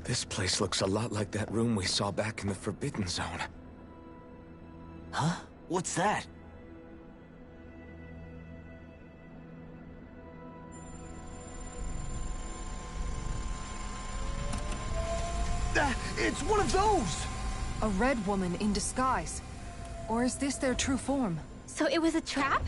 This place looks a lot like that room we saw back in the Forbidden Zone. Huh? What's that? It's one of those! A red woman in disguise. Or is this their true form? So it was a trap?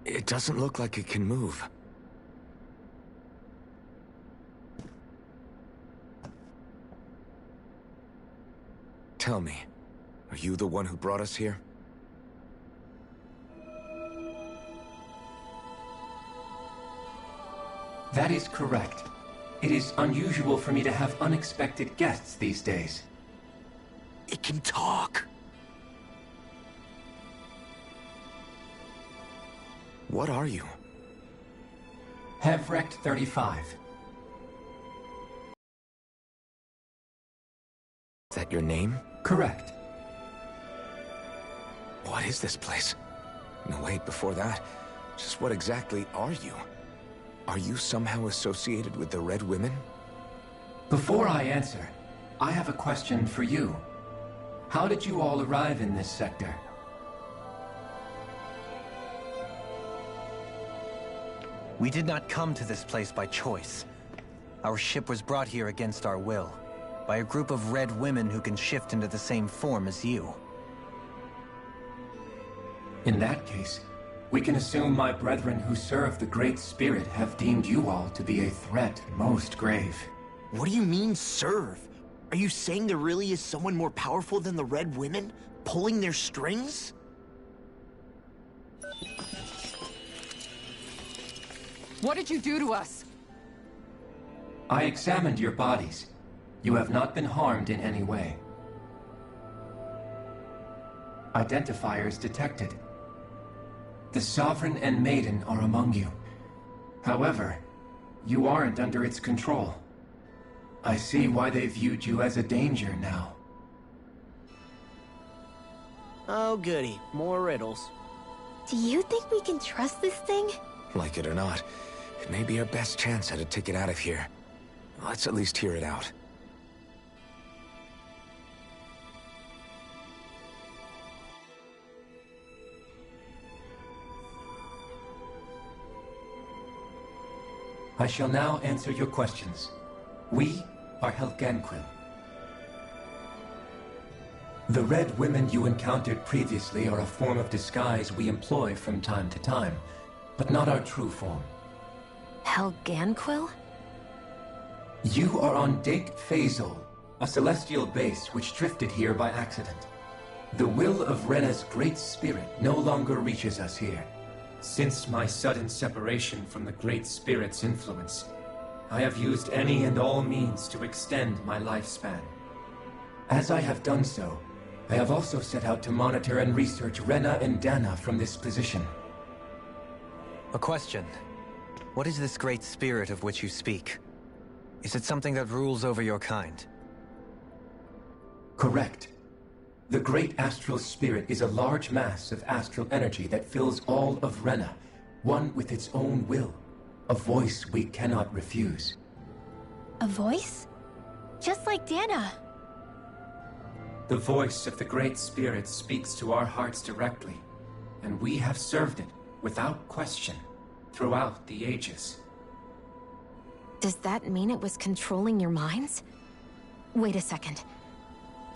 It doesn't look like it can move. Tell me, are you the one who brought us here? That is correct. It is unusual for me to have unexpected guests these days. It can talk. What are you? Hevrect 35. Is that your name? Correct. What is this place? No, wait, before that, just what exactly are you? Are you somehow associated with the Red Women? Before I answer, I have a question for you. How did you all arrive in this sector? We did not come to this place by choice. Our ship was brought here against our will, by a group of red women who can shift into the same form as you. In that case, we can assume my brethren who serve the Great Spirit have deemed you all to be a threat most grave. What do you mean, serve? Are you saying there really is someone more powerful than the Red Women, pulling their strings? What did you do to us? I examined your bodies. You have not been harmed in any way. Identifiers detected. The Sovereign and Maiden are among you. However, you aren't under its control. I see why they viewed you as a danger now. Oh goody, more riddles. Do you think we can trust this thing? Like it or not, it may be our best chance at a ticket out of here. Let's at least hear it out. I shall now answer your questions. We are Helganquil. The Red Women you encountered previously are a form of disguise we employ from time to time, but not our true form. Helganquil? You are on Dake Phasol, a celestial base which drifted here by accident. The will of Rena's Great Spirit no longer reaches us here. Since my sudden separation from the Great Spirit's influence, I have used any and all means to extend my lifespan. As I have done so, I have also set out to monitor and research Rena and Dana from this position. A question. What is this Great Spirit of which you speak? Is it something that rules over your kind? Correct. The Great Astral Spirit is a large mass of astral energy that fills all of Rena, one with its own will, a voice we cannot refuse. A voice? Just like Dana. The voice of the Great Spirit speaks to our hearts directly, and we have served it, without question, throughout the ages. Does that mean it was controlling your minds? Wait a second.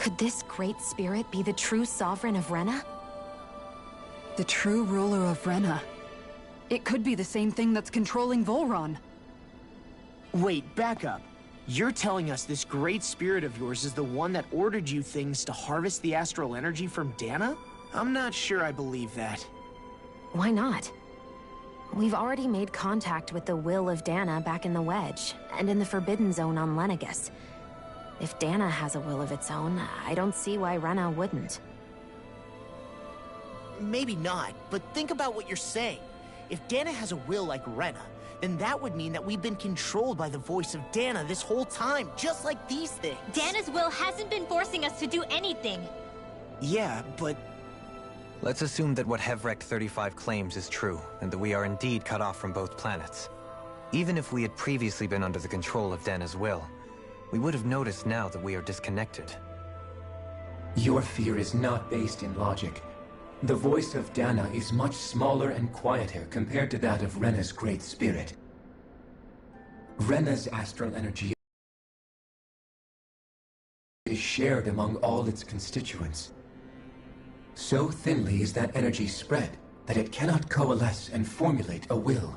Could this Great Spirit be the true Sovereign of Rena? The true ruler of Rena. It could be the same thing that's controlling Volron. Wait, back up. You're telling us this Great Spirit of yours is the one that ordered you things to harvest the astral energy from Dana? I'm not sure I believe that. Why not? We've already made contact with the will of Dana back in the Wedge, and in the Forbidden Zone on Lenegus. If Dana has a will of its own, I don't see why Rena wouldn't. maybe not, but think about what you're saying. If Dana has a will like Rena, then that would mean that we've been controlled by the voice of Dana this whole time, just like these things. Dana's will hasn't been forcing us to do anything. Yeah, but... Let's assume that what Hevrect 35 claims is true, and that we are indeed cut off from both planets. Even if we had previously been under the control of Dana's will, we would have noticed now that we are disconnected. Your fear is not based in logic. The voice of Dana is much smaller and quieter compared to that of Rena's Great Spirit. Rena's astral energy is shared among all its constituents. So thinly is that energy spread that it cannot coalesce and formulate a will.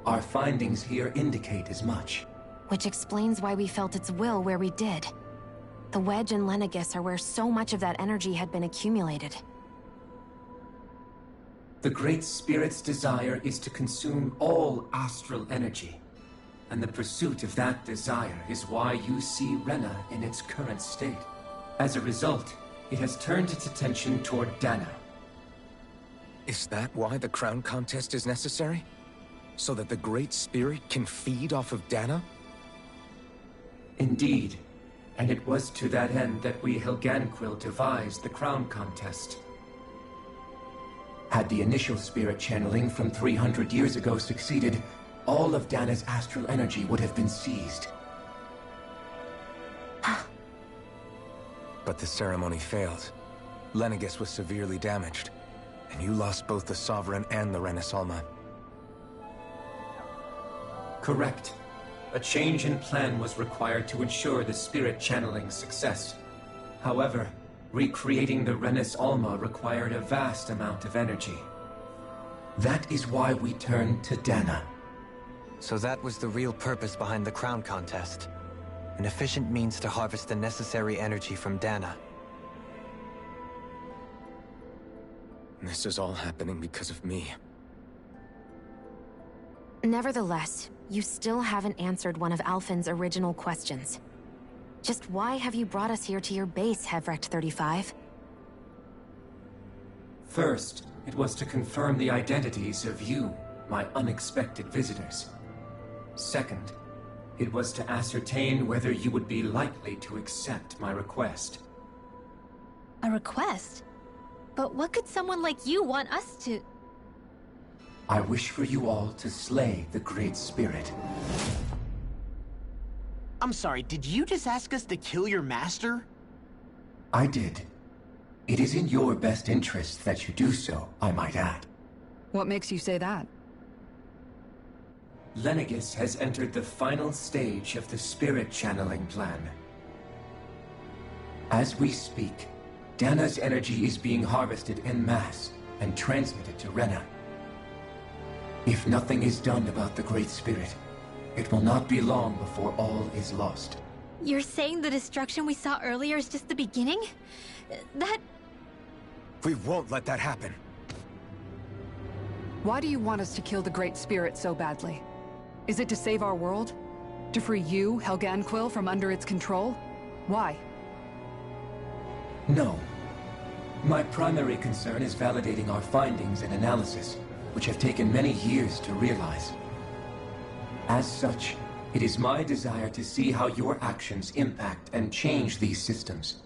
Our findings here indicate as much. Which explains why we felt its will where we did. The Wedge and Lenegis are where so much of that energy had been accumulated. The Great Spirit's desire is to consume all astral energy. And the pursuit of that desire is why you see Rena in its current state. As a result, it has turned its attention toward Dana. Is that why the crown contest is necessary? So that the Great Spirit can feed off of Dana? Indeed. And it was to that end that we Helganquil devised the crown contest. Had the initial spirit channeling from 300 years ago succeeded, all of Dana's astral energy would have been seized. But the ceremony failed. Lenegis was severely damaged, and you lost both the Sovereign and the Renasalma. Correct. A change in plan was required to ensure the spirit channeling's success. However, recreating the Renis Alma required a vast amount of energy. That is why we turned to Dana. So that was the real purpose behind the crown contest. An efficient means to harvest the necessary energy from Dana. This is all happening because of me. Nevertheless, you still haven't answered one of Alphen's original questions. Just why have you brought us here to your base, Hevrect 35? First, it was to confirm the identities of you, my unexpected visitors. Second, it was to ascertain whether you would be likely to accept my request. A request? But what could someone like you want us to... I wish for you all to slay the Great Spirit. I'm sorry, did you just ask us to kill your master? I did. It is in your best interest that you do so, I might add. What makes you say that? Lenegis has entered the final stage of the spirit channeling plan. As we speak, Dana's energy is being harvested en masse and transmitted to Rena. If nothing is done about the Great Spirit, it will not be long before all is lost. You're saying the destruction we saw earlier is just the beginning? That... We won't let that happen. Why do you want us to kill the Great Spirit so badly? Is it to save our world? To free you, Helganquil, from under its control? Why? No. My primary concern is validating our findings and analysis, which have taken many years to realize. As such, it is my desire to see how your actions impact and change these systems.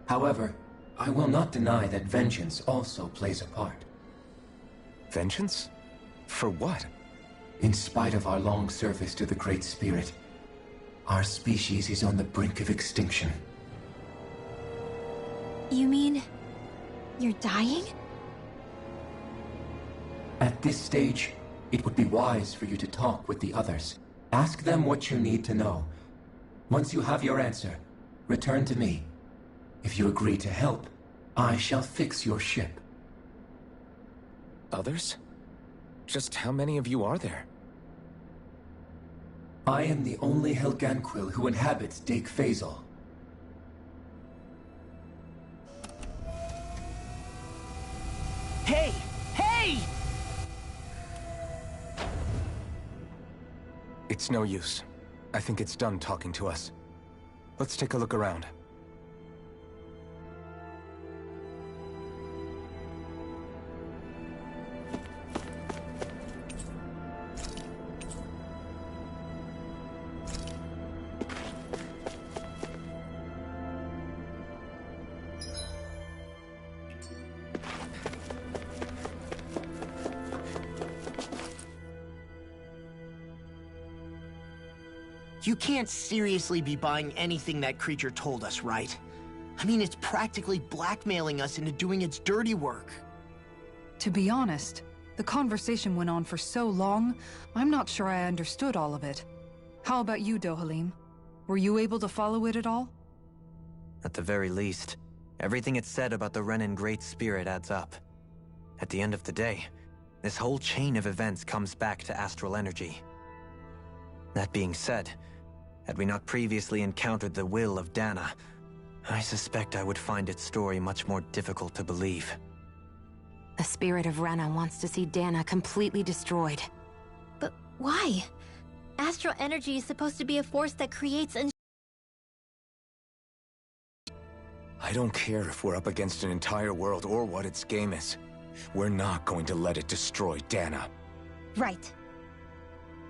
However, I will not deny that vengeance also plays a part. Vengeance? For what? In spite of our long service to the Great Spirit, our species is on the brink of extinction. You mean... you're dying? At this stage, it would be wise for you to talk with the others. Ask them what you need to know. Once you have your answer, return to me. If you agree to help, I shall fix your ship. Others? Just how many of you are there? I am the only Helganquil who inhabits Dake Phasal. Hey! Hey! It's no use. I think it's done talking to us. Let's take a look around. You can't seriously be buying anything that creature told us, right? I mean, it's practically blackmailing us into doing its dirty work. To be honest, the conversation went on for so long, I'm not sure I understood all of it. How about you, Dohalim? Were you able to follow it at all? At the very least, everything it said about the Renan Great Spirit adds up. At the end of the day, this whole chain of events comes back to astral energy. That being said, had we not previously encountered the will of Dana, I suspect I would find its story much more difficult to believe. The spirit of Rena wants to see Dana completely destroyed. But why? Astral energy is supposed to be a force that creates and... I don't care if we're up against an entire world or what its game is. We're not going to let it destroy Dana. Right.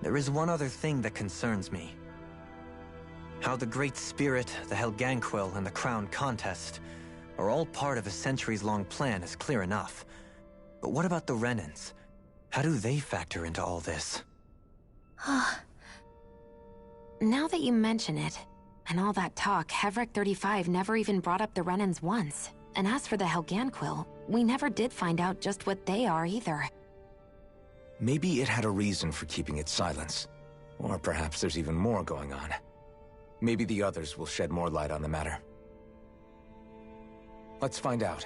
There is one other thing that concerns me. How the Great Spirit, the Helganquil, and the Crown Contest are all part of a centuries-long plan is clear enough. But what about the Renans? How do they factor into all this? Now that you mention it, and all that talk, Hevrek 35 never even brought up the Renans once. And as for the Helganquil, we never did find out just what they are either. Maybe it had a reason for keeping its silence. Or perhaps there's even more going on. Maybe the others will shed more light on the matter. Let's find out.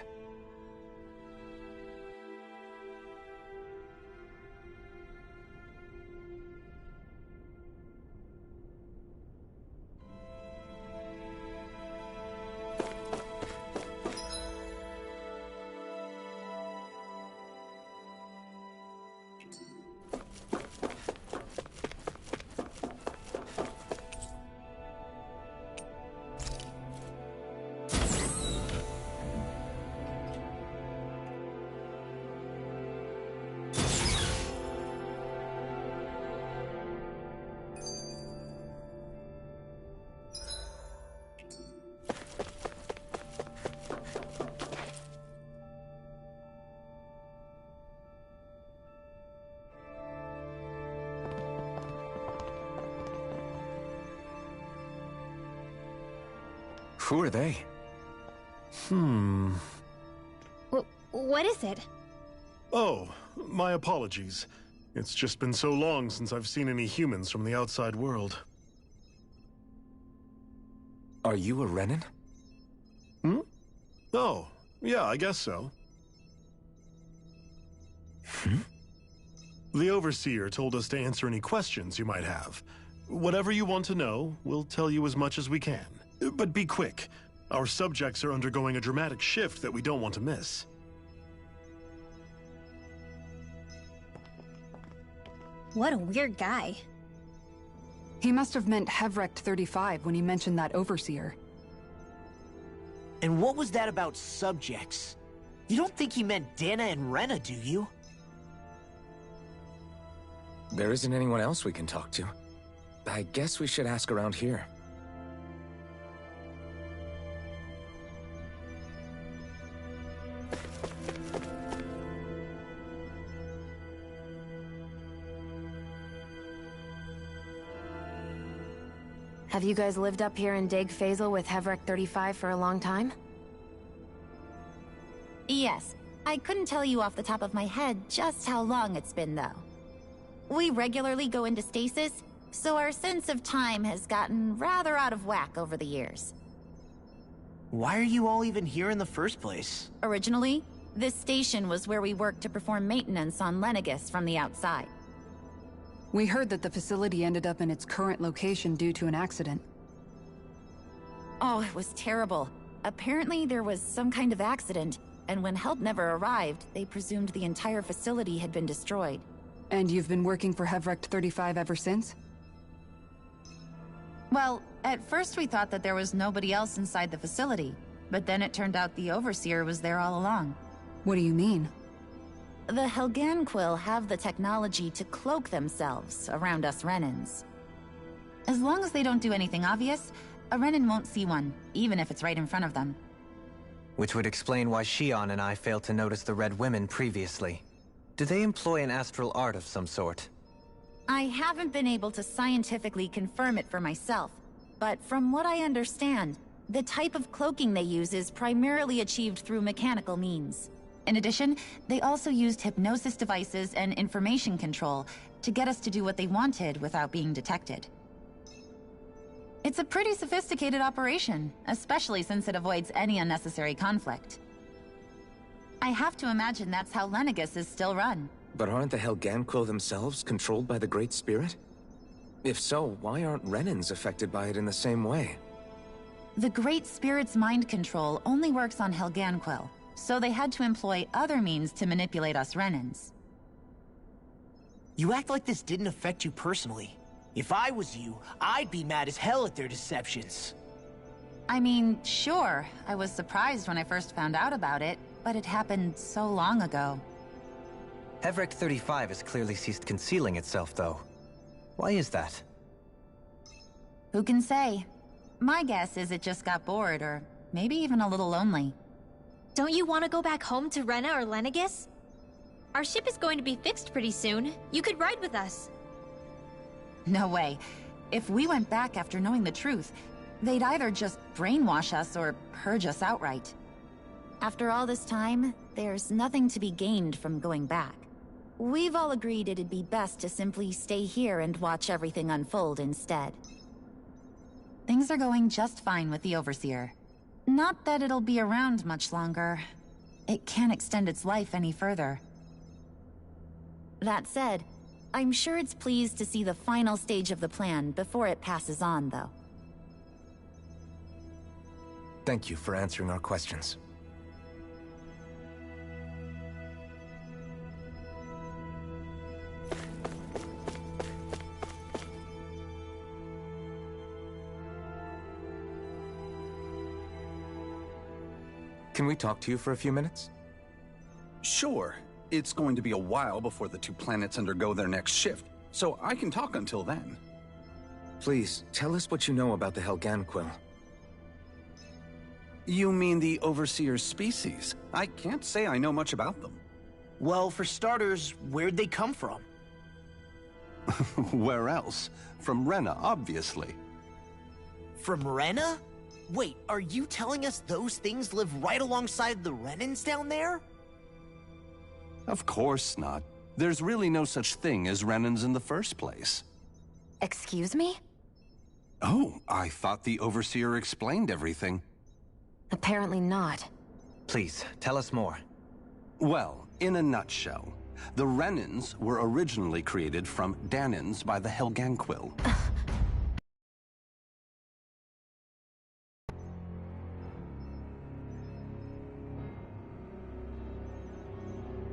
Who are they? What is it? Oh, my apologies. It's just been so long since I've seen any humans from the outside world. Are you a Renan? Oh, yeah, I guess so. The Overseer told us to answer any questions you might have. Whatever you want to know, we'll tell you as much as we can. But be quick. Our subjects are undergoing a dramatic shift that we don't want to miss. What a weird guy. He must have meant Hevrek 35 when he mentioned that Overseer. And what was that about subjects? You don't think he meant Dana and Rena, do you? There isn't anyone else we can talk to. I guess we should ask around here. Have you guys lived up here in Dig Faisal with Hevrek 35 for a long time? Yes. I couldn't tell you off the top of my head just how long it's been, though. We regularly go into stasis, so our sense of time has gotten rather out of whack over the years. Why are you all even here in the first place? Originally, this station was where we worked to perform maintenance on Lenegis from the outside. We heard that the facility ended up in its current location due to an accident. Oh, it was terrible. Apparently there was some kind of accident, and when help never arrived, they presumed the entire facility had been destroyed. And you've been working for Hevrek 35 ever since? Well, at first we thought that there was nobody else inside the facility, but then it turned out the Overseer was there all along. What do you mean? The Helganquil have the technology to cloak themselves around us Renans. As long as they don't do anything obvious, a Renan won't see one, even if it's right in front of them. Which would explain why Shion and I failed to notice the Red Women previously. Do they employ an astral art of some sort? I haven't been able to scientifically confirm it for myself, but from what I understand, the type of cloaking they use is primarily achieved through mechanical means. In addition, they also used hypnosis devices and information control to get us to do what they wanted without being detected. It's a pretty sophisticated operation, especially since it avoids any unnecessary conflict. I have to imagine that's how Lenegus is still run. But aren't the Helganquil themselves controlled by the Great Spirit? If so, why aren't Renans affected by it in the same way? The Great Spirit's mind control only works on Helganquil, so they had to employ other means to manipulate us Renans. You act like this didn't affect you personally. If I was you, I'd be mad as hell at their deceptions. I mean, sure, I was surprised when I first found out about it, but it happened so long ago. Hevrek 35 has clearly ceased concealing itself, though. Why is that? Who can say? My guess is it just got bored, or maybe even a little lonely. Don't you want to go back home to Rena or Lenegus? Our ship is going to be fixed pretty soon. You could ride with us. No way. If we went back after knowing the truth, they'd either just brainwash us or purge us outright. After all this time, there's nothing to be gained from going back. We've all agreed it'd be best to simply stay here and watch everything unfold instead. Things are going just fine with the Overseer. Not that it'll be around much longer. It can't extend its life any further. That said, I'm sure it's pleased to see the final stage of the plan before it passes on, though. Thank you for answering our questions. Can we talk to you for a few minutes? Sure. It's going to be a while before the two planets undergo their next shift, so I can talk until then. Please, tell us what you know about the Helganquil. You mean the Overseer's species? I can't say I know much about them. Well, for starters, where'd they come from? Where else? From Rena, obviously. From Rena? Wait, are you telling us those things live right alongside the Renans down there? Of course not. There's really no such thing as Renans in the first place. Excuse me? Oh, I thought the Overseer explained everything. Apparently not. Please, tell us more. Well, in a nutshell, the Renans were originally created from Danans by the Helganquil.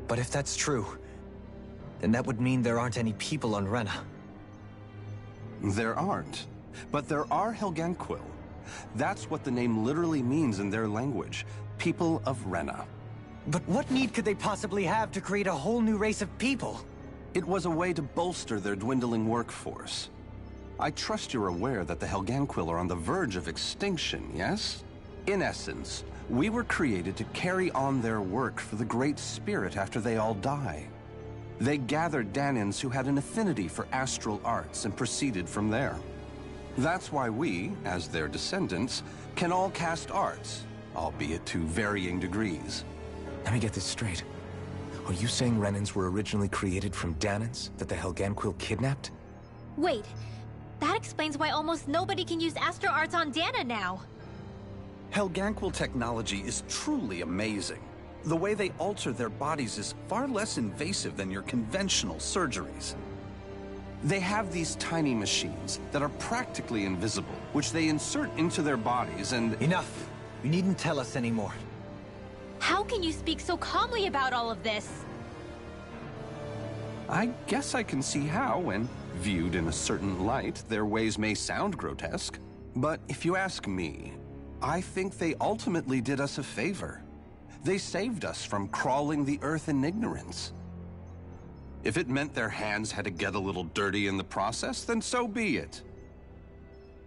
But if that's true, then that would mean there aren't any people on Rena. There aren't. But there are Helganquil. That's what the name literally means in their language. People of Rena. But what need could they possibly have to create a whole new race of people? It was a way to bolster their dwindling workforce. I trust you're aware that the Helganquil are on the verge of extinction, yes? In essence, we were created to carry on their work for the Great Spirit after they all die. They gathered Danans who had an affinity for astral arts and proceeded from there. That's why we, as their descendants, can all cast arts, albeit to varying degrees. Let me get this straight. Are you saying Renans were originally created from Danans that the Helganquil kidnapped? Wait, that explains why almost nobody can use Astral Arts on Dana now. Helganquil technology is truly amazing. The way they alter their bodies is far less invasive than your conventional surgeries. They have these tiny machines that are practically invisible, which they insert into their bodies and— Enough! You needn't tell us anymore. How can you speak so calmly about all of this? I guess I can see how, when viewed in a certain light, their ways may sound grotesque. But if you ask me, I think they ultimately did us a favor. They saved us from crawling the earth in ignorance. If it meant their hands had to get a little dirty in the process, then so be it.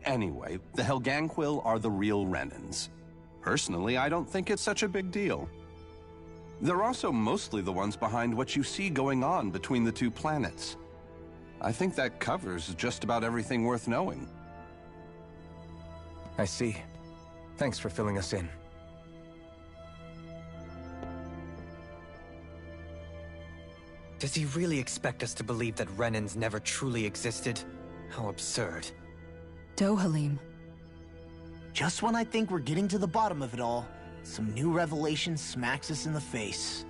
Anyway, the Helganquil are the real Renans. Personally, I don't think it's such a big deal. They're also mostly the ones behind what you see going on between the two planets. I think that covers just about everything worth knowing. I see. Thanks for filling us in. Does he really expect us to believe that Renans never truly existed? How absurd. Dohalim. Just when I think we're getting to the bottom of it all, some new revelation smacks us in the face.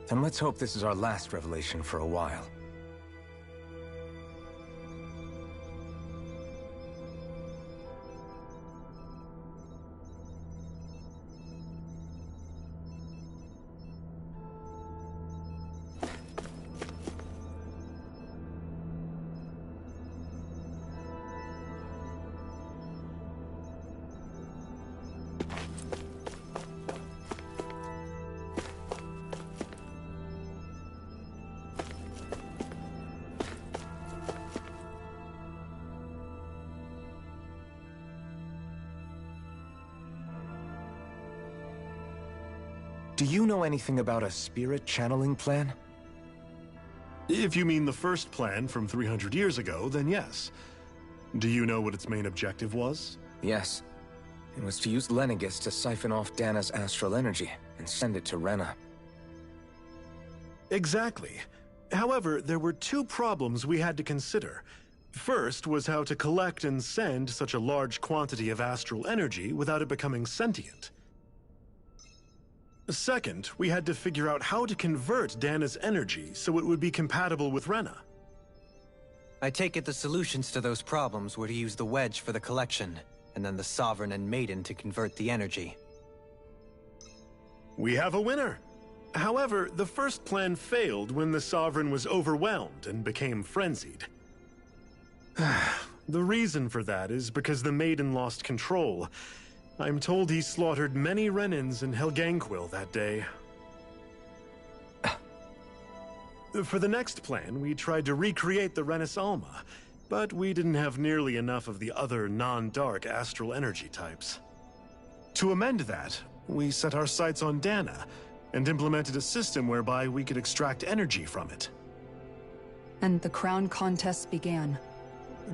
Then let's hope this is our last revelation for a while. Do you know anything about a spirit channeling plan? If you mean the first plan from 300 years ago, then yes. Do you know what its main objective was? Yes. It was to use Lenegis to siphon off Dana's astral energy and send it to Rena. Exactly. However, there were two problems we had to consider. First was how to collect and send such a large quantity of astral energy without it becoming sentient. Second, we had to figure out how to convert Dana's energy so it would be compatible with Rena. I take it the solutions to those problems were to use the wedge for the collection, and then the Sovereign and Maiden to convert the energy. We have a winner! However, the first plan failed when the Sovereign was overwhelmed and became frenzied. The reason for that is because the Maiden lost control. I'm told he slaughtered many Renans in Helganquil that day. For the next plan, we tried to recreate the Renis Alma, but we didn't have nearly enough of the other non-dark astral energy types. To amend that, we set our sights on Dana, and implemented a system whereby we could extract energy from it. And the crown contest began.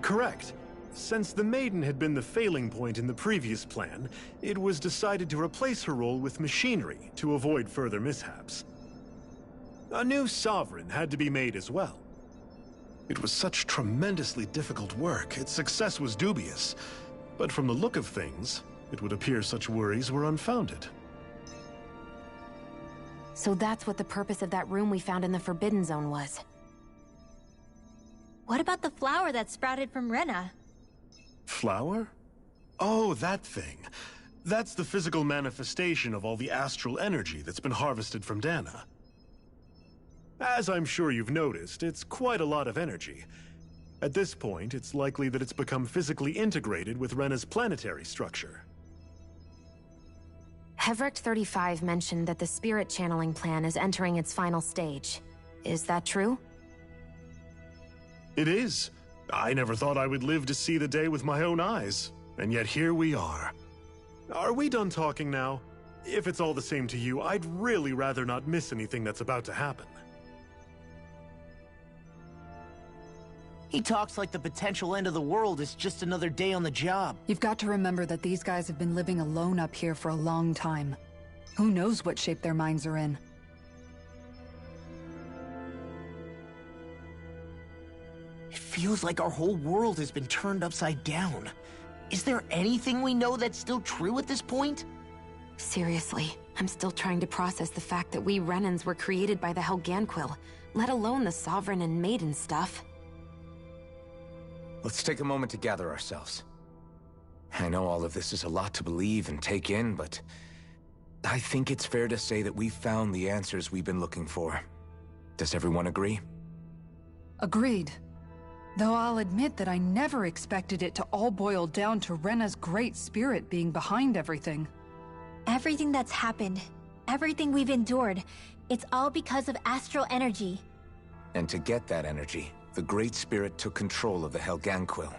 Correct. Since the Maiden had been the failing point in the previous plan, it was decided to replace her role with machinery to avoid further mishaps. A new Sovereign had to be made as well. It was such tremendously difficult work, its success was dubious. But from the look of things, it would appear such worries were unfounded. So that's what the purpose of that room we found in the Forbidden Zone was. What about the flower that sprouted from Rena? Flower? Oh, that thing. That's the physical manifestation of all the astral energy that's been harvested from Dana. As I'm sure you've noticed, it's quite a lot of energy. At this point, it's likely that it's become physically integrated with Rena's planetary structure. Hevrecht 35 mentioned that the spirit channeling plan is entering its final stage. Is that true? It is. I never thought I would live to see the day with my own eyes, and yet here we are. Are we done talking now? If it's all the same to you, I'd really rather not miss anything that's about to happen. He talks like the potential end of the world is just another day on the job. You've got to remember that these guys have been living alone up here for a long time. Who knows what shape their minds are in? It feels like our whole world has been turned upside down. Is there anything we know that's still true at this point? Seriously, I'm still trying to process the fact that we Renans were created by the Helganquil, let alone the Sovereign and Maiden stuff. Let's take a moment to gather ourselves. I know all of this is a lot to believe and take in, but I think it's fair to say that we've found the answers we've been looking for. Does everyone agree? Agreed. Though I'll admit that I never expected it to all boil down to Rena's great spirit being behind everything. Everything that's happened, everything we've endured, it's all because of astral energy. And to get that energy, the Great Spirit took control of the Helganquil.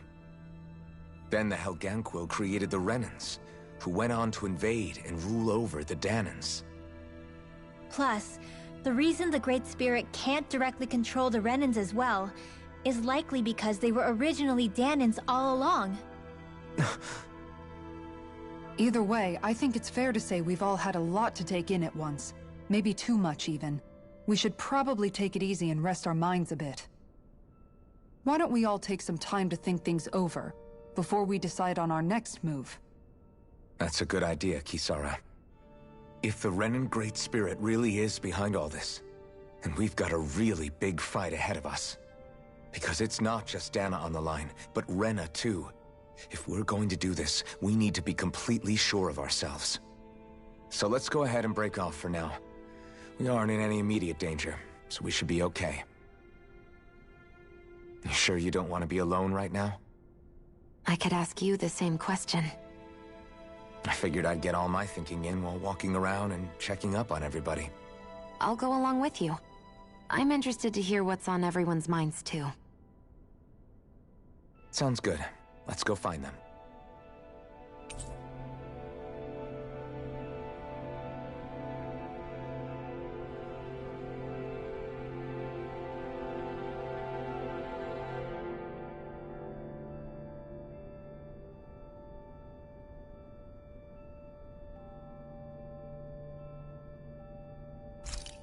Then the Helganquil created the Renans, who went on to invade and rule over the Danans. Plus, The reason the Great Spirit can't directly control the Renans as well is likely because they were originally Danans all along. Either way, I think it's fair to say we've all had a lot to take in at once. Maybe too much, even. We should probably take it easy and rest our minds a bit. Why don't we all take some time to think things over, before we decide on our next move? That's a good idea, Kisara. If the Renan Great Spirit really is behind all this, then we've got a really big fight ahead of us. Because it's not just Dana on the line, but Rena too. If we're going to do this, we need to be completely sure of ourselves. So let's go ahead and break off for now. We aren't in any immediate danger, so we should be okay. You sure you don't want to be alone right now? I could ask you the same question. I figured I'd get all my thinking in while walking around and checking up on everybody. I'll go along with you. I'm interested to hear what's on everyone's minds too. Sounds good. Let's go find them.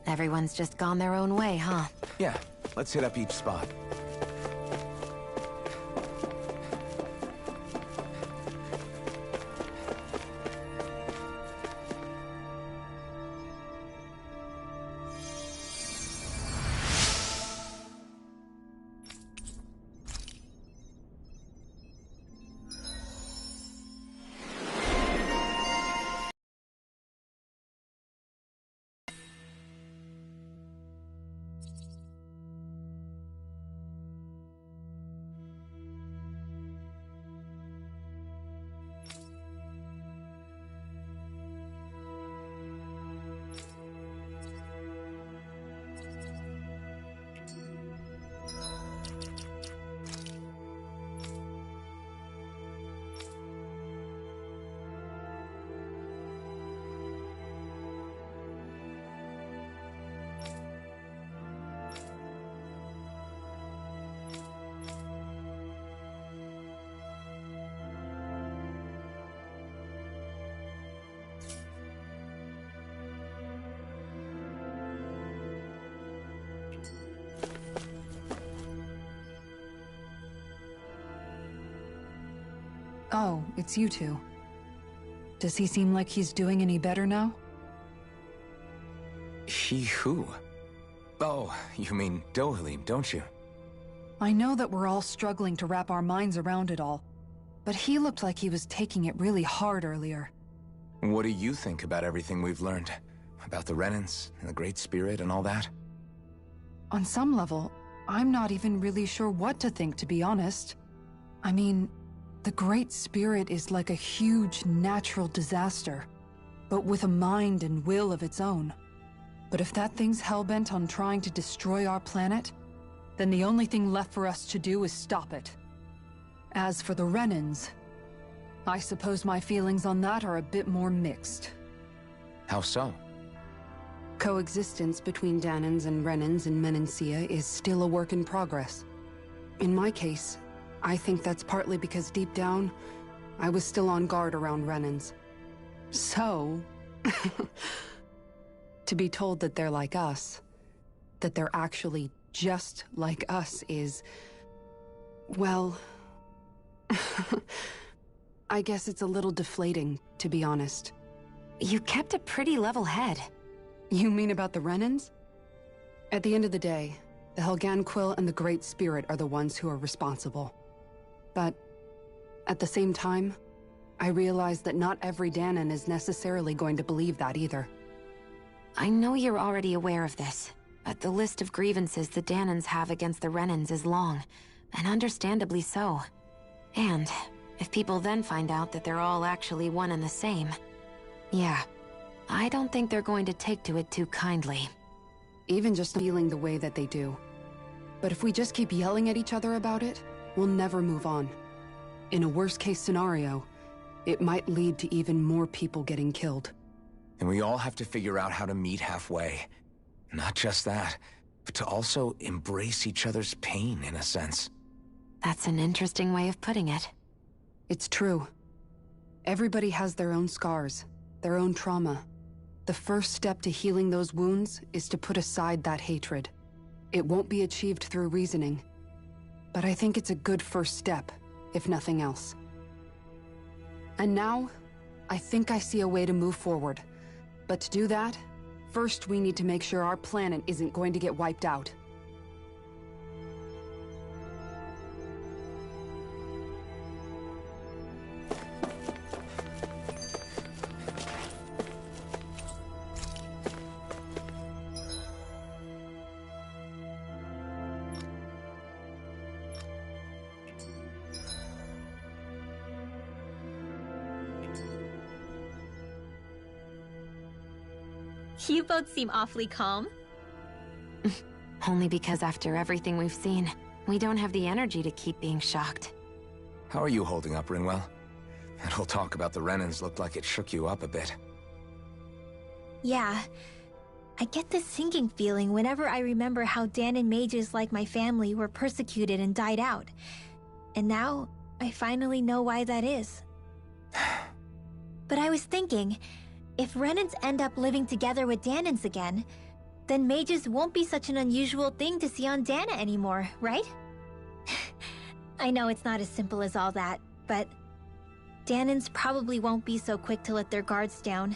Everyone's just gone their own way, huh? Yeah, let's hit up each spot. Oh, it's you two. Does he seem like he's doing any better now? He who? Oh, you mean Dohalim, don't you? I know that we're all struggling to wrap our minds around it all, but he looked like he was taking it really hard earlier. What do you think about everything we've learned? About the Renans, and the Great Spirit, and all that? On some level, I'm not even really sure what to think, to be honest. I mean, the Great Spirit is like a huge natural disaster, but with a mind and will of its own. But if that thing's hellbent on trying to destroy our planet, then the only thing left for us to do is stop it. As for the Renans, I suppose my feelings on that are a bit more mixed. How so? Coexistence between Danans and Renans in Menancia is still a work in progress. In my case, I think that's partly because deep down, I was still on guard around Renans. So, to be told that they're like us, that they're actually just like us is, well, I guess it's a little deflating, to be honest. You kept a pretty level head. You mean about the Renans? At the end of the day, the Helganquil and the Great Spirit are the ones who are responsible. But at the same time, I realize that not every Danan is necessarily going to believe that either. I know you're already aware of this, but the list of grievances the Danans have against the Renans is long, and understandably so. And if people then find out that they're all actually one and the same, yeah, I don't think they're going to take to it too kindly. Even just feeling the way that they do. But if we just keep yelling at each other about it, we'll never move on. In a worst-case scenario, it might lead to even more people getting killed. And we all have to figure out how to meet halfway. Not just that, but to also embrace each other's pain, in a sense. That's an interesting way of putting it. It's true. Everybody has their own scars, their own trauma. The first step to healing those wounds is to put aside that hatred. It won't be achieved through reasoning, but I think it's a good first step, if nothing else. And now, I think I see a way to move forward. But to do that, first we need to make sure our planet isn't going to get wiped out. You both seem awfully calm. Only because after everything we've seen, we don't have the energy to keep being shocked. How are you holding up, Rinwell? That whole talk about the Renans looked like it shook you up a bit. Yeah. I get this sinking feeling whenever I remember how Dan and mages like my family were persecuted and died out. And now, I finally know why that is. But I was thinking, if Renans end up living together with Danans again, then mages won't be such an unusual thing to see on Dana anymore, right? I know it's not as simple as all that, but Danans probably won't be so quick to let their guards down,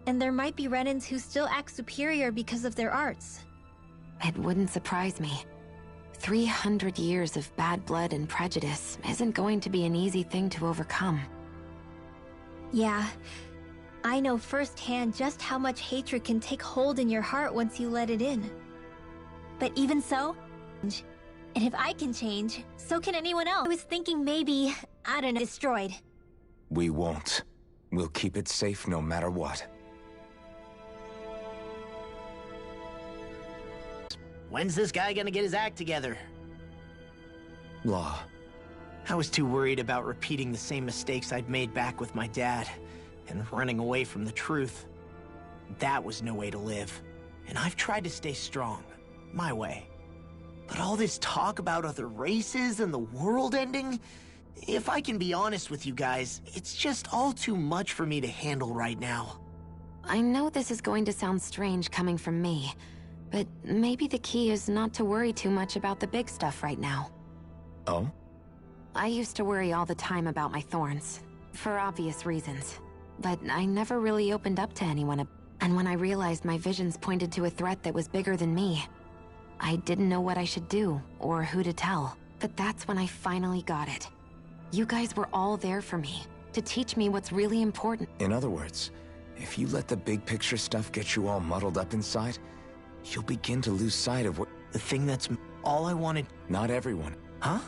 and there might be Renans who still act superior because of their arts. It wouldn't surprise me. 300 years of bad blood and prejudice isn't going to be an easy thing to overcome. Yeah. I know firsthand just how much hatred can take hold in your heart once you let it in. But even so, and if I can change, so can anyone else. I was thinking maybe, I don't know, destroyed. We won't. We'll keep it safe no matter what. When's this guy gonna get his act together? Law. I was too worried about repeating the same mistakes I'd made back with my dad, and running away from the truth. That was no way to live. And I've tried to stay strong, my way. But all this talk about other races and the world ending, if I can be honest with you guys, it's just all too much for me to handle right now. I know this is going to sound strange coming from me, but maybe the key is not to worry too much about the big stuff right now. Oh? I used to worry all the time about my thorns, for obvious reasons. But I never really opened up to anyone, and when I realized my visions pointed to a threat that was bigger than me, I didn't know what I should do, or who to tell. But that's when I finally got it. You guys were all there for me, to teach me what's really important. In other words, if you let the big picture stuff get you all muddled up inside, you'll begin to lose sight of what... The thing that's all I wanted... Not everyone. Huh?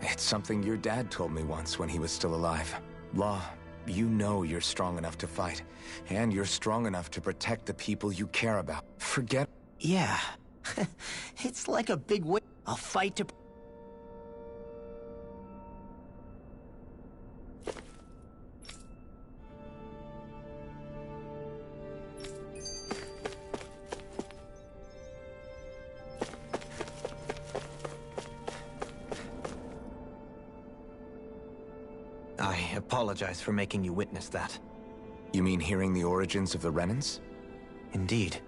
It's something your dad told me once when he was still alive. Law. You know you're strong enough to fight, and you're strong enough to protect the people you care about. Forget... Yeah. It's like a big wave. I'll fight to... I apologize for making you witness that. You mean hearing the origins of the Renans? Indeed.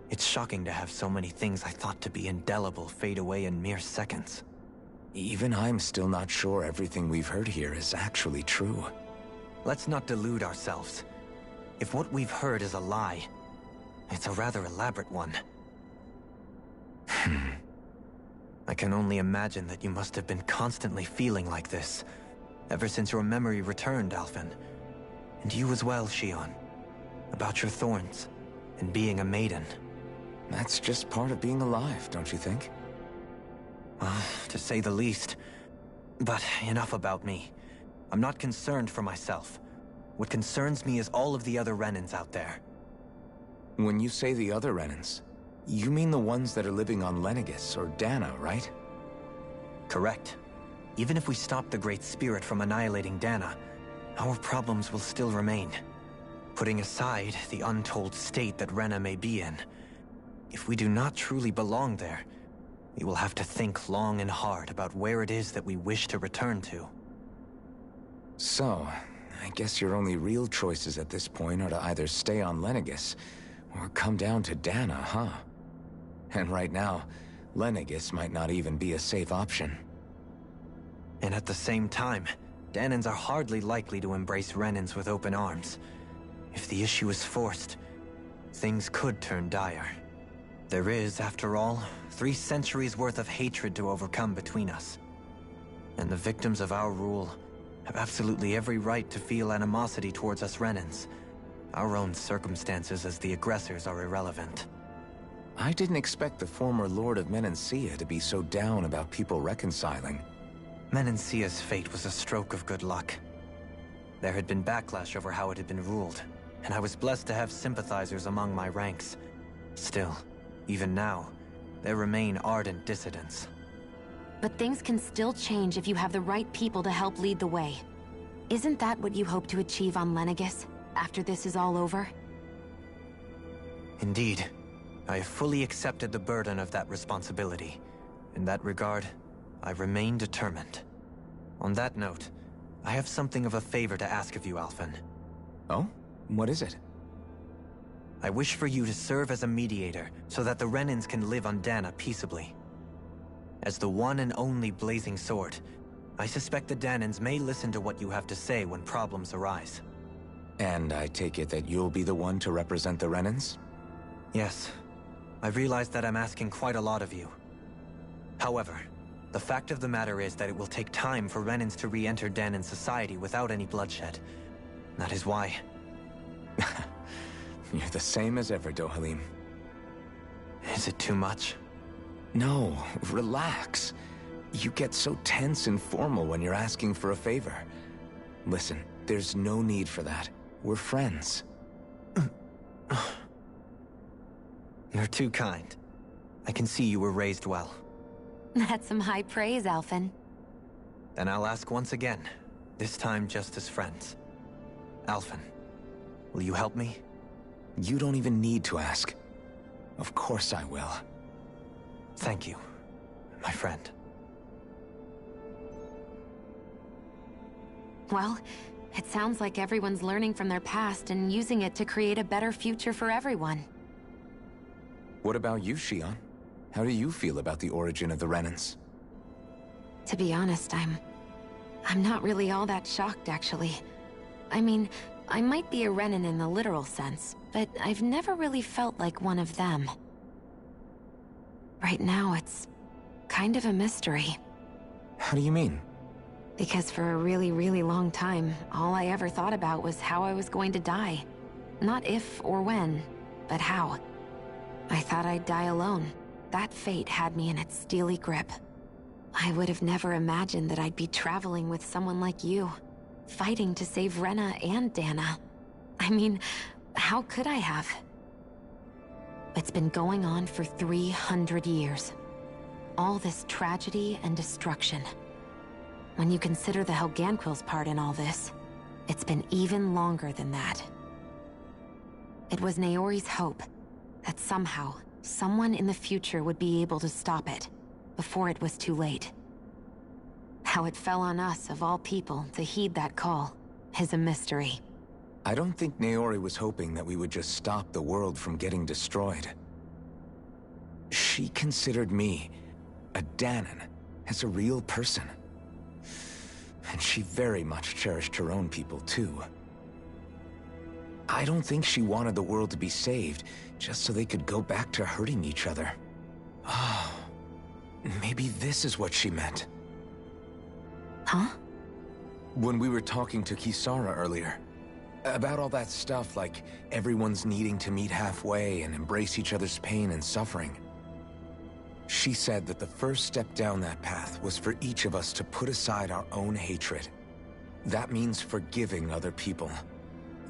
It's shocking to have so many things I thought to be indelible fade away in mere seconds. Even I'm still not sure everything we've heard here is actually true. Let's not delude ourselves. If what we've heard is a lie, it's a rather elaborate one. I can only imagine that you must have been constantly feeling like this, ever since your memory returned, Alphen. And you as well, Shion. About your thorns, and being a maiden. That's just part of being alive, don't you think? Well, to say the least. But enough about me. I'm not concerned for myself. What concerns me is all of the other Renans out there. When you say the other Renans, you mean the ones that are living on Lenegis or Dana, right? Correct. Even if we stop the Great Spirit from annihilating Dana, our problems will still remain. Putting aside the untold state that Rena may be in, if we do not truly belong there, we will have to think long and hard about where it is that we wish to return to. So, I guess your only real choices at this point are to either stay on Lenegis, or come down to Dana, huh? And right now, Lenegis might not even be a safe option. And at the same time, Danans are hardly likely to embrace Renans with open arms. If the issue is forced, things could turn dire. There is, after all, 3 centuries worth of hatred to overcome between us. And the victims of our rule have absolutely every right to feel animosity towards us Renans. Our own circumstances as the aggressors are irrelevant. I didn't expect the former Lord of Menancia to be so down about people reconciling. Menancia's fate was a stroke of good luck. There had been backlash over how it had been ruled, and I was blessed to have sympathizers among my ranks. Still, even now, there remain ardent dissidents. But things can still change if you have the right people to help lead the way. Isn't that what you hope to achieve on Lenegis, after this is all over? Indeed. I have fully accepted the burden of that responsibility. In that regard, I remain determined. On that note, I have something of a favor to ask of you, Alphen. Oh? What is it? I wish for you to serve as a mediator so that the Renans can live on Dana peaceably. As the one and only Blazing Sword, I suspect the Danans may listen to what you have to say when problems arise. And I take it that you'll be the one to represent the Renans? Yes. I realize that I'm asking quite a lot of you. However, the fact of the matter is that it will take time for Renans to re-enter Danan society without any bloodshed. That is why. You're the same as ever, Dohalim. Is it too much? No, relax. You get so tense and formal when you're asking for a favor. Listen, there's no need for that. We're friends. You're too kind. I can see you were raised well. That's some high praise, Alphen. Then I'll ask once again, this time just as friends. Alphen, will you help me? You don't even need to ask. Of course I will. Thank you, my friend. Well, it sounds like everyone's learning from their past and using it to create a better future for everyone. What about you, Shion? How do you feel about the origin of the Renans? To be honest, I'm not really all that shocked, actually. I mean, I might be a Renan in the literal sense, but I've never really felt like one of them. Right now, it's kind of a mystery. How do you mean? Because for a really, really long time, all I ever thought about was how I was going to die. Not if or when, but how. I thought I'd die alone. That fate had me in its steely grip. I would have never imagined that I'd be traveling with someone like you, fighting to save Rena and Dana. I mean, how could I have? It's been going on for 300 years. All this tragedy and destruction. When you consider the Helganquil's part in all this, it's been even longer than that. It was Naori's hope that somehow, someone in the future would be able to stop it, before it was too late. How it fell on us, of all people, to heed that call, is a mystery. I don't think Naori was hoping that we would just stop the world from getting destroyed. She considered me, a Danan, as a real person. And she very much cherished her own people, too. I don't think she wanted the world to be saved, just so they could go back to hurting each other. Oh, maybe this is what she meant. Huh? When we were talking to Kisara earlier, about all that stuff like everyone's needing to meet halfway and embrace each other's pain and suffering. She said that the first step down that path was for each of us to put aside our own hatred. That means forgiving other people,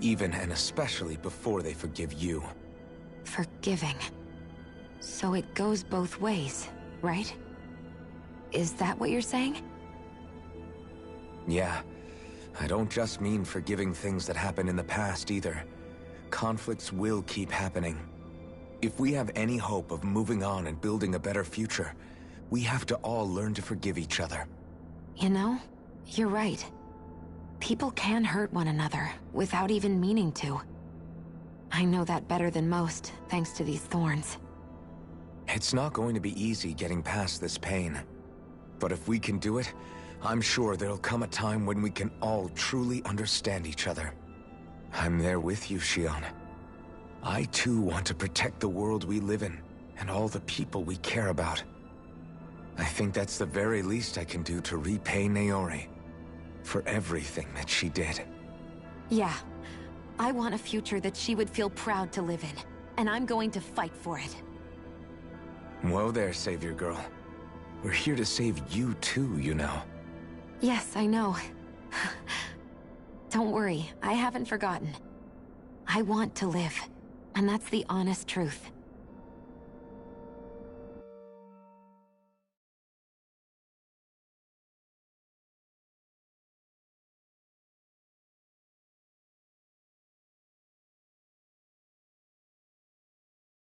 even and especially before they forgive you. Forgiving. So it goes both ways, right? Is that what you're saying? Yeah. I don't just mean forgiving things that happened in the past either. Conflicts will keep happening. If we have any hope of moving on and building a better future, we have to all learn to forgive each other. You know, you're right. People can hurt one another without even meaning to. I know that better than most, thanks to these thorns. It's not going to be easy getting past this pain. But if we can do it, I'm sure there'll come a time when we can all truly understand each other. I'm there with you, Shion. I too want to protect the world we live in, and all the people we care about. I think that's the very least I can do to repay Naori for everything that she did. Yeah. I want a future that she would feel proud to live in, and I'm going to fight for it. Whoa there, Savior Girl. We're here to save you too, you know. Yes, I know. Don't worry, I haven't forgotten. I want to live, and that's the honest truth.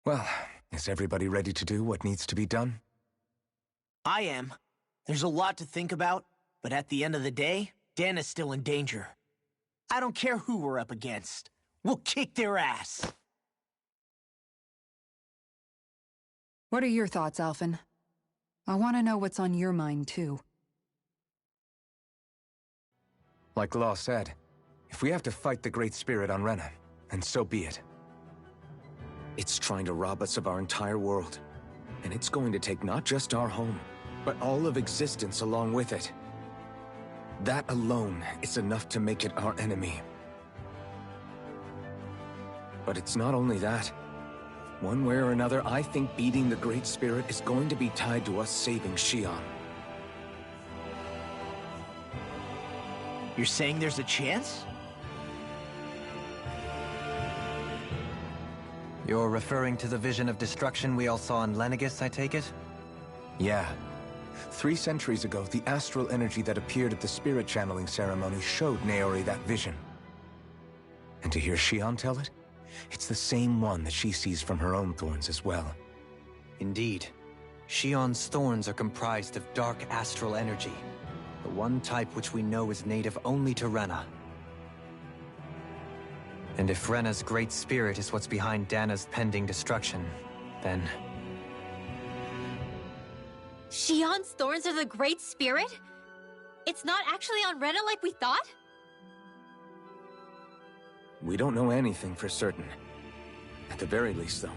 Well, is everybody ready to do what needs to be done? I am. There's a lot to think about, but at the end of the day, Dan is still in danger. I don't care who we're up against. We'll kick their ass. What are your thoughts, Alphen? I want to know what's on your mind, too. Like Law said, if we have to fight the Great Spirit on Rena, then so be it. It's trying to rob us of our entire world. And it's going to take not just our home, but all of existence along with it. That alone is enough to make it our enemy. But it's not only that. One way or another, I think beating the Great Spirit is going to be tied to us saving Shion. You're saying there's a chance? You're referring to the vision of destruction we all saw in Vanishes, I take it? Yeah. 3 centuries ago, the astral energy that appeared at the spirit channeling ceremony showed Naori that vision. And to hear Shion tell it, it's the same one that she sees from her own thorns as well. Indeed. Shion's thorns are comprised of dark astral energy, the one type which we know is native only to Rena. And if Rena's great spirit is what's behind Dana's pending destruction, then... Shion's thorns are the Great Spirit? It's not actually on Rena like we thought? We don't know anything for certain. At the very least, though,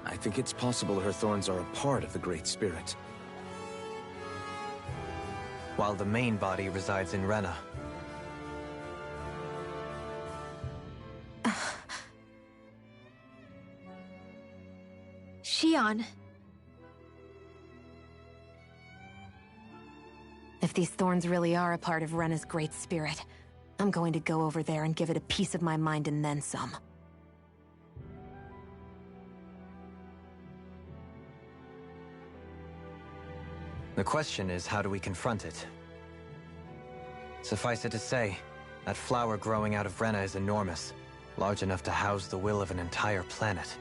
I think it's possible her thorns are a part of the Great Spirit. While the main body resides in Rena. Shion. If these thorns really are a part of Rena's great spirit, I'm going to go over there and give it a piece of my mind and then some. The question is, how do we confront it? Suffice it to say, that flower growing out of Rena is enormous, large enough to house the will of an entire planet.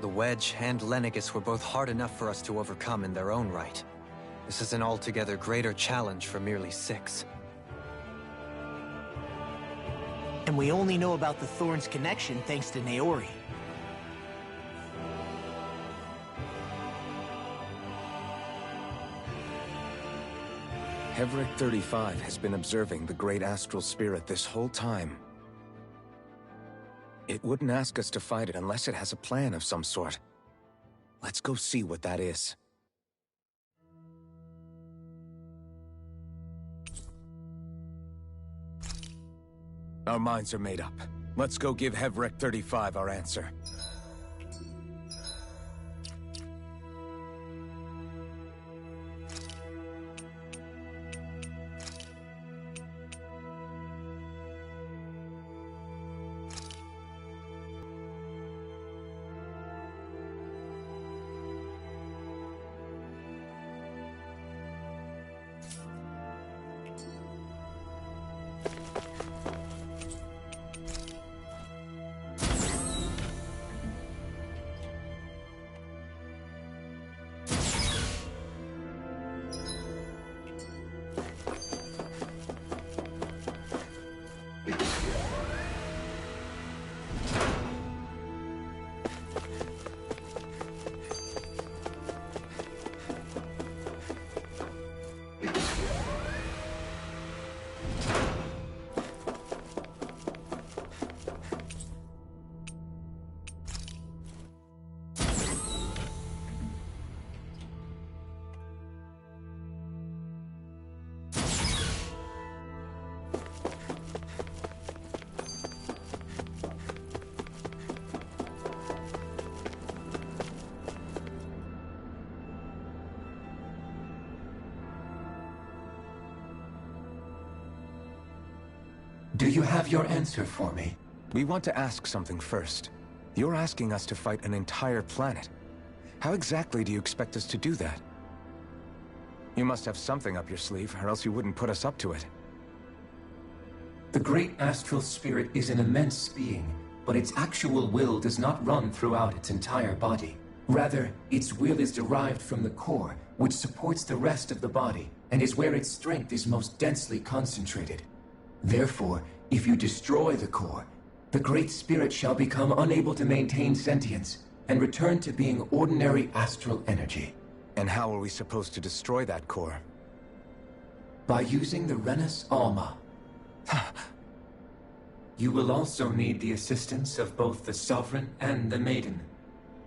The Wedge and Vanishes were both hard enough for us to overcome in their own right. This is an altogether greater challenge for merely 6. And we only know about the Thorns connection thanks to Naori. Hevrek 35 has been observing the Great Astral Spirit this whole time. It wouldn't ask us to fight it unless it has a plan of some sort. Let's go see what that is. Our minds are made up. Let's go give Hevrek 35 our answer. Do you have your answer for me? We want to ask something first. You're asking us to fight an entire planet. How exactly do you expect us to do that? You must have something up your sleeve, or else you wouldn't put us up to it. The great astral spirit is an immense being, but its actual will does not run throughout its entire body. Rather, its will is derived from the core, which supports the rest of the body, and is where its strength is most densely concentrated. Therefore, if you destroy the core, the great spirit shall become unable to maintain sentience, and return to being ordinary astral energy. And how are we supposed to destroy that core? By using the Rena's Alma. You will also need the assistance of both the Sovereign and the Maiden.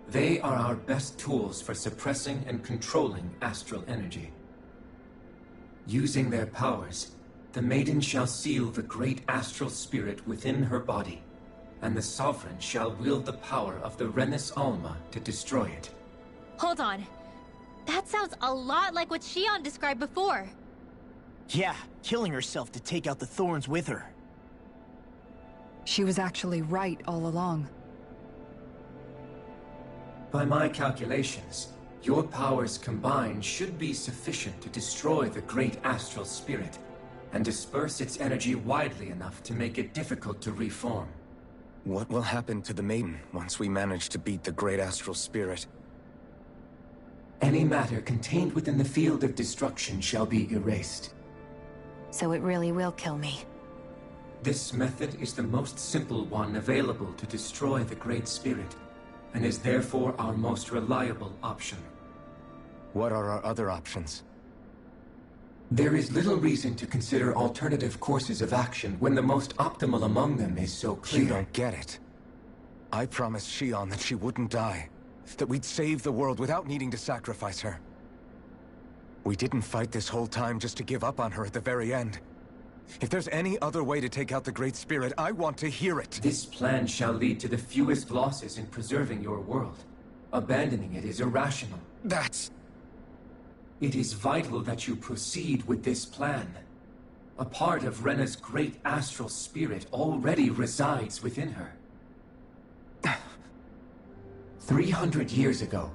They are our best tools for suppressing and controlling astral energy. Using their powers, the Maiden shall seal the great astral spirit within her body, and the Sovereign shall wield the power of the Rena's Alma to destroy it. Hold on. That sounds a lot like what Shion described before. Yeah, killing herself to take out the thorns with her. She was actually right all along. By my calculations, your powers combined should be sufficient to destroy the great astral spirit, and disperse its energy widely enough to make it difficult to reform. What will happen to the Maiden once we manage to beat the great astral spirit? Any matter contained within the field of destruction shall be erased. So it really will kill me. This method is the most simple one available to destroy the Great Spirit, and is therefore our most reliable option. What are our other options? There is little reason to consider alternative courses of action when the most optimal among them is so clear. You don't get it. I promised Shion that she wouldn't die, that we'd save the world without needing to sacrifice her. We didn't fight this whole time just to give up on her at the very end. If there's any other way to take out the Great Spirit, I want to hear it. This plan shall lead to the fewest losses in preserving your world. Abandoning it is irrational. It is vital that you proceed with this plan. A part of Rena's great astral spirit already resides within her. 300 years ago,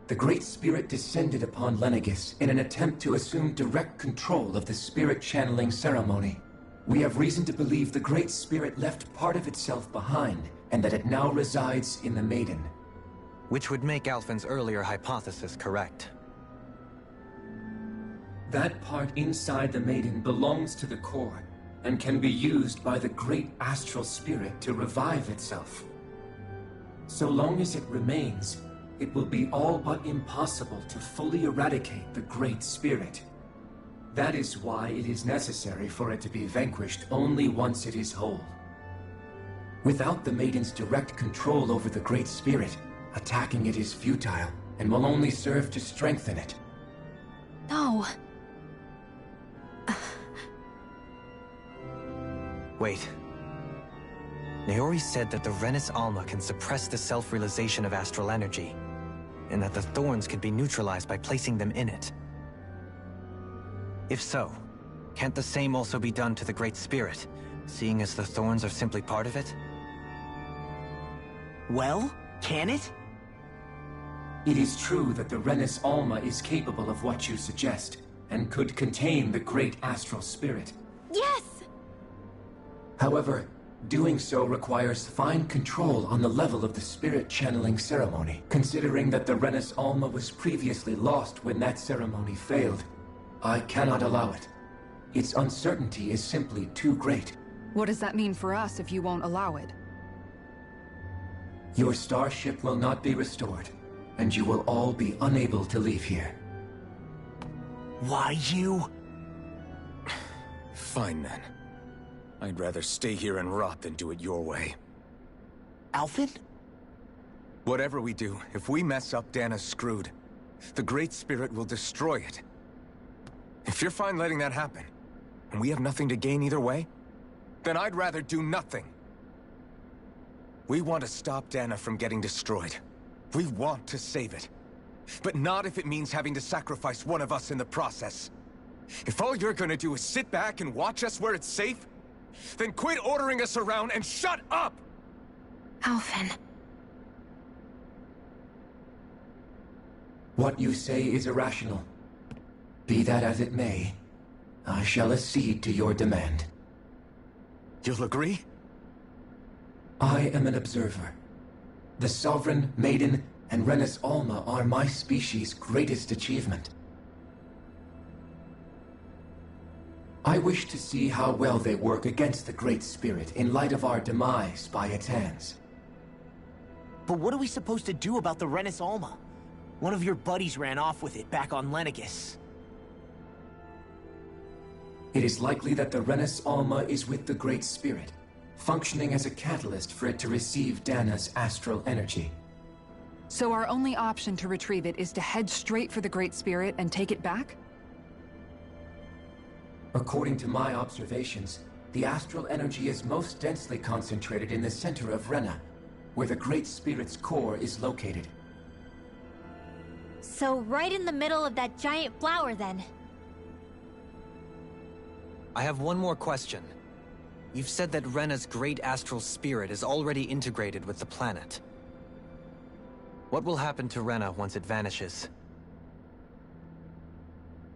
the Great Spirit descended upon Lenegis in an attempt to assume direct control of the spirit channeling ceremony. We have reason to believe the Great Spirit left part of itself behind, and that it now resides in the Maiden. Which would make Alphen's earlier hypothesis correct. That part inside the Maiden belongs to the core, and can be used by the great astral spirit to revive itself. So long as it remains, it will be all but impossible to fully eradicate the Great Spirit. That is why it is necessary for it to be vanquished only once it is whole. Without the Maiden's direct control over the Great Spirit, attacking it is futile, and will only serve to strengthen it. No. Wait. Naori said that the Rena's Alma can suppress the self-realization of astral energy, and that the thorns could be neutralized by placing them in it. If so, can't the same also be done to the Great Spirit, seeing as the thorns are simply part of it? Well, can it? It is true that the Rena's Alma is capable of what you suggest, and could contain the great astral spirit. Yes! However, doing so requires fine control on the level of the spirit channeling ceremony, considering that the Rena's Alma was previously lost when that ceremony failed. I cannot allow it. Its uncertainty is simply too great. What does that mean for us if you won't allow it? Your starship will not be restored, and you will all be unable to leave here. Why you? Fine then. I'd rather stay here and rot than do it your way. Alphen? Whatever we do, if we mess up, Dana's screwed. The Great Spirit will destroy it. If you're fine letting that happen, and we have nothing to gain either way, then I'd rather do nothing. We want to stop Dana from getting destroyed. We want to save it. But not if it means having to sacrifice one of us in the process. If all you're gonna do is sit back and watch us where it's safe, Then quit ordering us around and shut up! Alphen. What you say is irrational. Be that as it may, I shall accede to your demand. You'll agree? I am an observer. The Sovereign, Maiden, and Rena's Alma are my species' greatest achievement. I wish to see how well they work against the Great Spirit in light of our demise by its hands. But what are we supposed to do about the Rena's Alma? One of your buddies ran off with it back on Lenegis. It is likely that the Rena's Alma is with the Great Spirit, functioning as a catalyst for it to receive Dana's astral energy. So our only option to retrieve it is to head straight for the Great Spirit and take it back? According to my observations, the astral energy is most densely concentrated in the center of Rena, where the Great Spirit's core is located. So right in the middle of that giant flower, then. I have one more question. You've said that Rena's great astral spirit is already integrated with the planet. What will happen to Rena once it vanishes?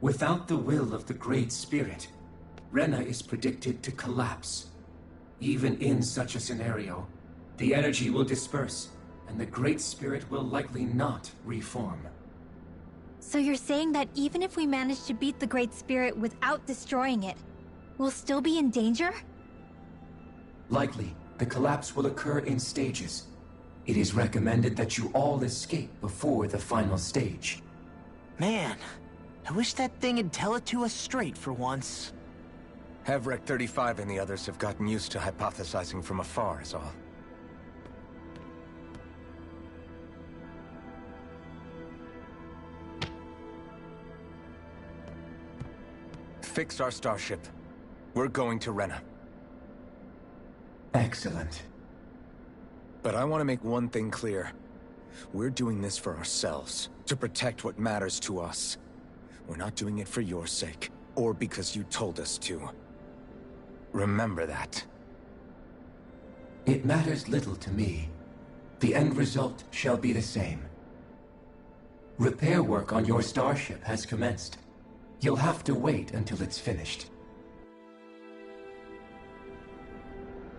Without the will of the Great Spirit, Rena is predicted to collapse. Even in such a scenario, the energy will disperse, and the Great Spirit will likely not reform. So you're saying that even if we manage to beat the Great Spirit without destroying it, we'll still be in danger? Likely, the collapse will occur in stages. It is recommended that you all escape before the final stage. Man, I wish that thing would tell it to us straight for once. Hevrek 35 and the others have gotten used to hypothesizing from afar, is all. Fix our starship. We're going to Rena. Excellent. But I want to make one thing clear. We're doing this for ourselves, to protect what matters to us. We're not doing it for your sake, or because you told us to. Remember that. It matters little to me. The end result shall be the same. Repair work on your starship has commenced. You'll have to wait until it's finished.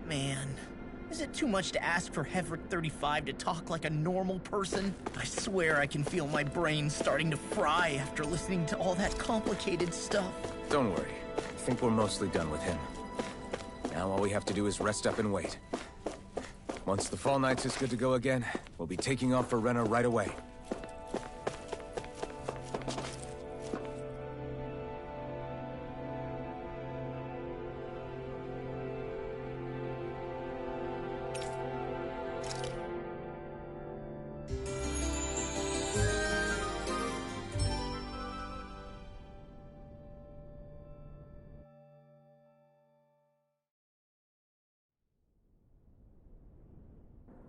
Man, is it too much to ask for Hevrek 35 to talk like a normal person? I swear I can feel my brain starting to fry after listening to all that complicated stuff. Don't worry. I think we're mostly done with him. Now all we have to do is rest up and wait. Once the Fall Knights is good to go again, we'll be taking off for Rena right away.